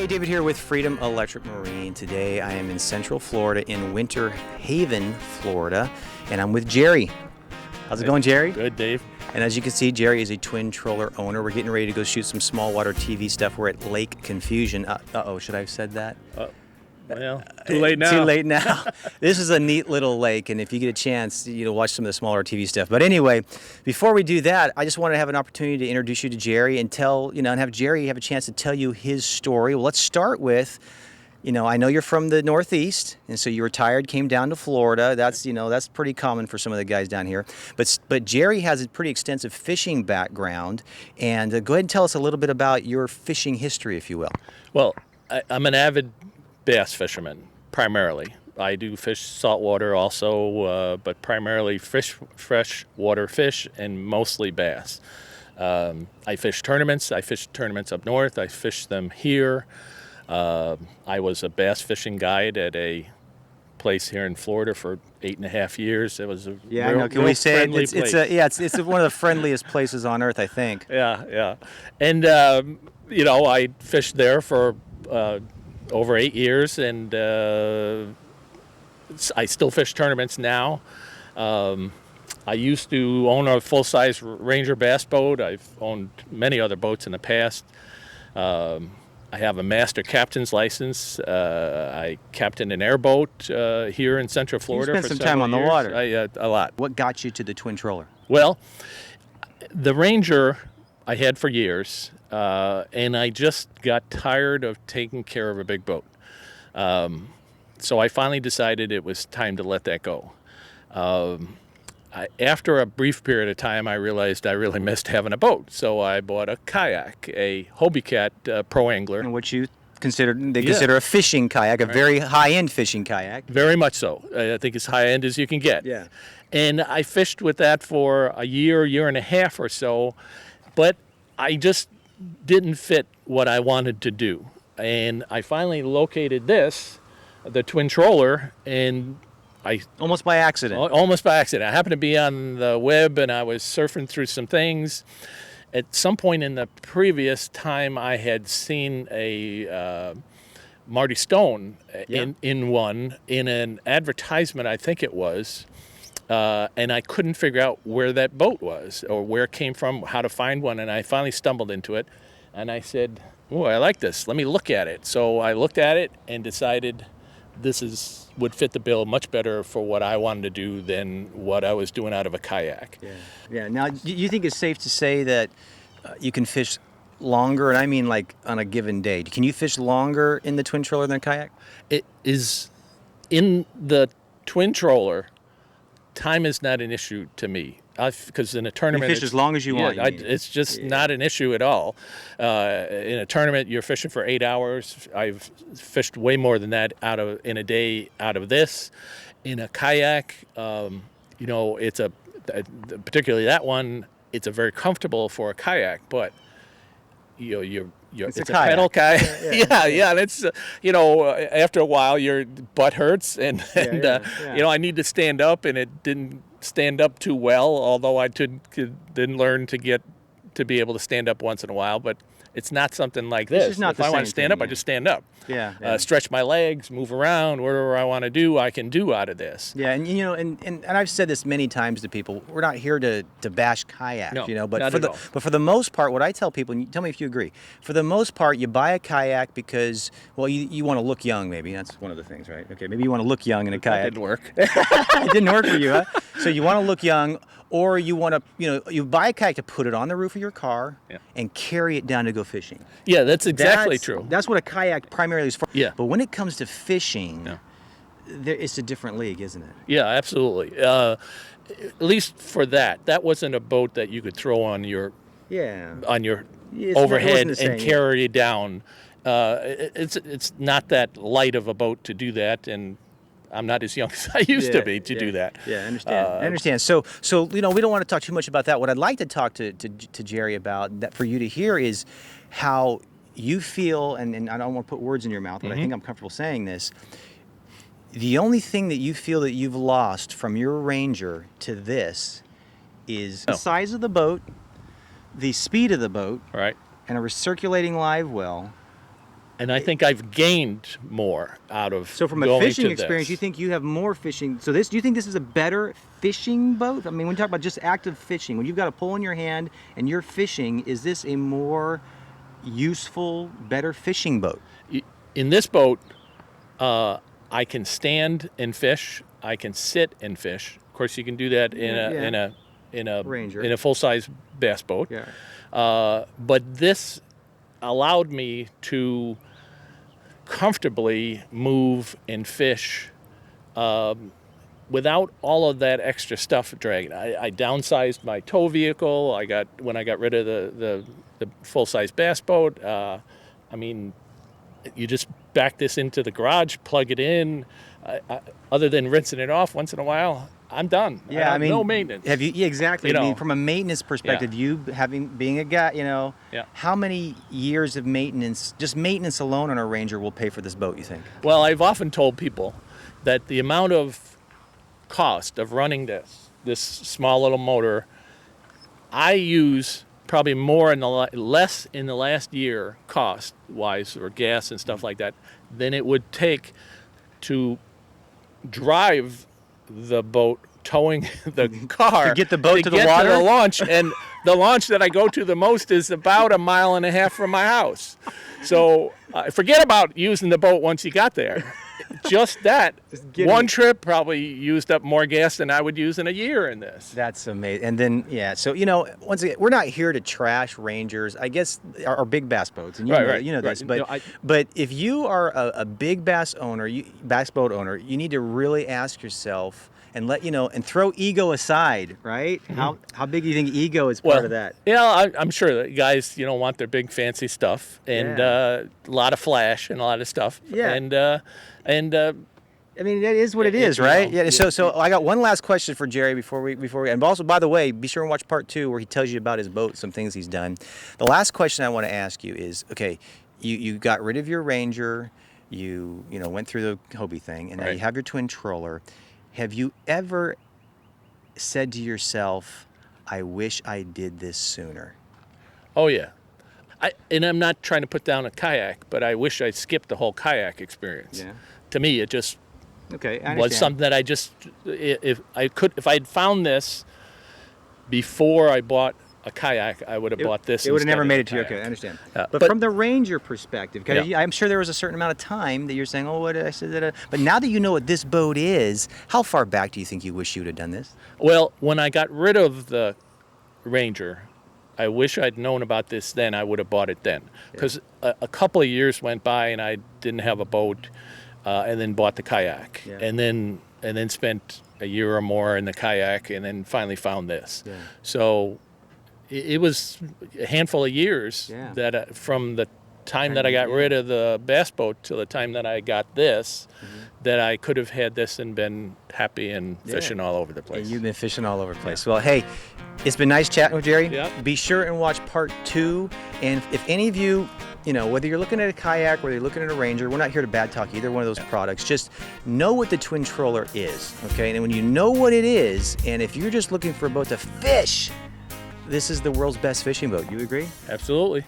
David here with Freedom Electric Marine. Today I am in Central Florida in Winter Haven, Florida, and I'm with Gerry. How's it going, Gerry? Good, Dave. And as you can see, Gerry is a twin troller owner. We're getting ready to go shoot some small water TV stuff. We're at Lake Confusion. Uh-oh, should I have said that? Well, too late now. Too late now. This is a neat little lake, and if you get a chance, you'll watch some of the smaller TV stuff. But anyway, before we do that, I just wanted to have an opportunity to introduce you to Gerry and and have Gerry have a chance to tell you his story. Well, let's start with, I know you're from the Northeast, and so you retired, came down to Florida. That's, that's pretty common for some of the guys down here. But Gerry has a pretty extensive fishing background, and go ahead and tell us a little bit about your fishing history, if you will. Well, I'm an avid bass fisherman, primarily. I do fish saltwater also, but primarily freshwater fish and mostly bass. I fish tournaments. I fish tournaments up north. I fish them here. I was a bass fishing guide at a place here in Florida for 8.5 years. It was a I know. Can we say it? It's one of the friendliest places on earth, I think. Yeah. And I fished there for over 8 years, and I still fish tournaments now. I used to own a full-size Ranger bass boat. I've owned many other boats in the past. I have a master captain's license. I captained an airboat here in Central Florida. You spent some time on the water. A lot. What got you to the twin troller? Well, the Ranger I had for years, and I just got tired of taking care of a big boat. So I finally decided it was time to let that go. After a brief period of time, I realized I really missed having a boat. So I bought a kayak, a Hobie Cat Pro Angler. And what you consider a fishing kayak, a very high-end fishing kayak. Very much so. I think as high-end as you can get. Yeah. And I fished with that for a year and a half or so, but I just didn't fit what I wanted to do. And I finally located the twin troller, and Almost by accident. Almost by accident. I happened to be on the web, and I was surfing through some things. At some point in the previous time, I had seen a Marty Stone in an advertisement, I think it was, and I couldn't figure out where that boat was or where it came from, how to find one, and I finally stumbled into it, and I said, "Oh, I like this. Let me look at it." So I looked at it and decided would fit the bill much better for what I wanted to do than what I was doing out of a kayak. Yeah. Now, do you think it's safe to say that you can fish longer, and I mean like on a given day? Can you fish longer in the twin troller than a kayak? It is in the twin troller. Time is not an issue to me. Because in a tournament, you fish as long as you want. It's just not an issue at all. In a tournament, you're fishing for 8 hours. I've fished way more than that in a day out of this. In a kayak, it's particularly that one. It's a very comfortable for a kayak, but it's a pedal kayak. Yeah. And it's after a while your butt hurts, and I need to stand up, and it didn't stand up too well, although I didn't learn to be able to stand up once in a while. But it's not something like this. Is not if I want to stand up, I just stand up. Stretch my legs, move around, whatever I want to do, I can do out of this. Yeah, and I've said this many times to people. We're not here to bash kayaks, but for the most part, what I tell people, and you tell me if you agree, for the most part, you buy a kayak because, well, you want to look young, maybe. That's one of the things, right? Okay, maybe you want to look young in a kayak. That didn't work. It didn't work for you, huh? So you want to look young, or you want to, you buy a kayak to put it on the roof of your car and carry it down to go fishing. Yeah, that's exactly true. That's what a kayak primarily is for. Yeah. But when it comes to fishing, it's a different league, isn't it? Yeah, absolutely. At least for that wasn't a boat that you could throw on your overhead and carry it down. It's not that light of a boat to do that, and I'm not as young as I used to be to do that. Yeah, I understand. So we don't want to talk too much about that. What I'd like to talk to Gerry about, that for you to hear, is how you feel, and I don't want to put words in your mouth, but I think I'm comfortable saying this. The only thing that you feel that you've lost from your Ranger to this is the size of the boat, the speed of the boat, right, and a recirculating live well, And I think I've gained more out of So from a going fishing to experience, this. you think you have more fishing. So do you think this is a better fishing boat? I mean, when you talk about just active fishing, when you've got a pole in your hand and you're fishing, is this a more useful, better fishing boat? In this boat, I can stand and fish. I can sit and fish. Of course, you can do that in a Ranger. in a full-size bass boat. Yeah. But this allowed me to comfortably move and fish without all of that extra stuff dragging. I downsized my tow vehicle. When I got rid of the full-size bass boat. I mean, you just back this into the garage, plug it in. Other than rinsing it off once in a while, I'm done. Yeah, I mean, no maintenance. Have you? Yeah, exactly. You I mean, know. from a maintenance perspective, you being a guy, Yeah. how many years of maintenance, just maintenance alone on a Ranger, will pay for this boat? You think? Well, I've often told people that the amount of cost of running this small little motor, I use probably more less in the last year, cost-wise, or gas and stuff like that, than it would take to drive the boat, towing the car To get the boat to the get water? to the launch. And the launch that I go to the most is about 1.5 miles from my house. So forget about using the boat once you got there. Just that one trip probably used up more gas than I would use in a year in this. That's amazing. And then, yeah, so, once again, we're not here to trash Rangers. I guess our big bass boats, and you know this. But but if you are a big bass boat owner, you need to really ask yourself and and throw ego aside, right? Mm-hmm. How big do you think ego is part of that? Yeah, I'm sure that guys, want their big fancy stuff and a lot of flash and a lot of stuff. Yeah. And I mean, that is what it is, right? Yeah. So I got one last question for Gerry before we, and also, by the way, be sure and watch part 2 where he tells you about his boat, some things he's done. The last question I want to ask you is, okay, you got rid of your Ranger, you went through the Hobie thing, and now you have your twin troller. Have you ever said to yourself, I wish I did this sooner? Oh yeah. And I'm not trying to put down a kayak, but I wish I'd skipped the whole kayak experience. Yeah. To me, it just I was something that I just, if I'd found this before I bought a kayak, I would have bought this. It would have instead never of made the it to you. kayak. Okay, I understand. But from the Ranger perspective, because I'm sure there was a certain amount of time that you're saying, oh, what did I say? But now that you know what this boat is, how far back do you think you wish you would have done this? Well, when I got rid of the Ranger, I wish I'd known about this then. I would have bought it then, because a couple of years went by and I didn't have a boat, and then bought the kayak, and then spent a year or more in the kayak, and then finally found this. Yeah. So it was a handful of years that from the time that I got rid of the bass boat to the time that I got this, that I could have had this and been happy and fishing all over the place. And you've been fishing all over the place. Well, hey, it's been nice chatting with Gerry. Yep. Be sure and watch part 2. And if any of you, whether you're looking at a kayak, whether you're looking at a Ranger, we're not here to bad talk either one of those products. Just know what the twin troller is, okay? And when you know what it is, and if you're just looking for a boat to fish, this is the world's best fishing boat. You agree? Absolutely.